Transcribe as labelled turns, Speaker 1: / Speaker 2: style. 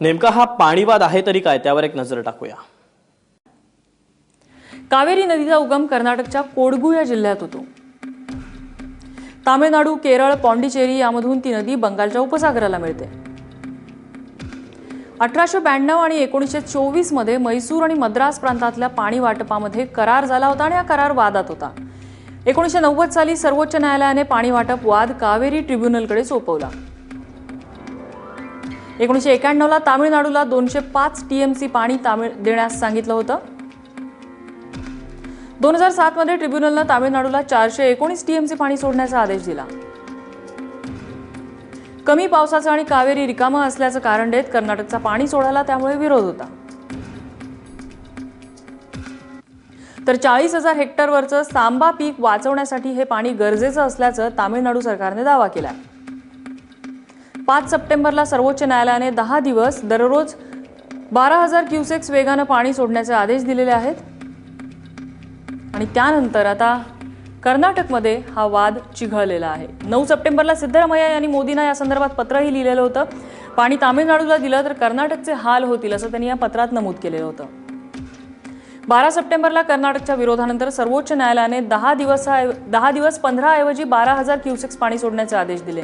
Speaker 1: नेमका हा पाणीवाद आहे तरी काय, त्यावर एक नजर टाकूया।
Speaker 2: कावेरी नदीचा उगम कर्नाटकच्या कोडगू या जिल्ह्यात होतो। तामिळनाडू, केरळ, पॉंडिचेरी यामधून ती नदी बंगालच्या उपसागराला मिळते। 1892 आणि 1924 मध्ये मैसूर आणि मद्रास प्रांतातल्या पाणी वाटपामध्ये करार झाला होता आणि हा करार वादात होता। 1990 साली सर्वोच्च न्यायालयाने पाणी वाटप वाद कावेरी ट्रिब्युनलकडे सोपवला। 1991 ला तामिळनाडूला 205 टीएमसी पाणी देण्यास सांगितलं होतं। 2007 मध्ये ट्रिब्युनलनं तामिळनाडूला 419 टीएमसी पाणी सोडण्याचा आदेश दिला। कमी पावसाचं आणि कावेरी रिकामं असल्याचं कारण देत कर्नाटकचा पाणी सोडायला त्यामुळे विरोध होता। तर 40,000 हेक्टरवरचं सांबा पीक वाचवण्यासाठी हे पाणी गरजेचं असल्याचं तामिळनाडू सरकारने दावा केलाय। 5 सप्टेंबरला सर्वोच्च न्यायालयाने 10 दिवस दररोज 12,000 क्युसेक्स वेगानं पाणी सोडण्याचे आदेश दिलेले आहेत आणि त्यानंतर आता कर्नाटकमध्ये हा वाद चिघळलेला आहे। 9 सप्टेंबरला सिद्धरामय्या यांनी मोदींना या संदर्भात पत्रही लिहिलेलं होतं। पाणी तामिळनाडूला दिलं तर कर्नाटकचे हाल होतील असं त्यांनी या पत्रात नमूद केलेलं होतं। 12 सप्टेंबरला कर्नाटकच्या विरोधानंतर सर्वोच्च न्यायालयाने 10 दिवस 15 ऐवजी 12,000 क्युसेक्स पाणी सोडण्याचे आदेश दिले।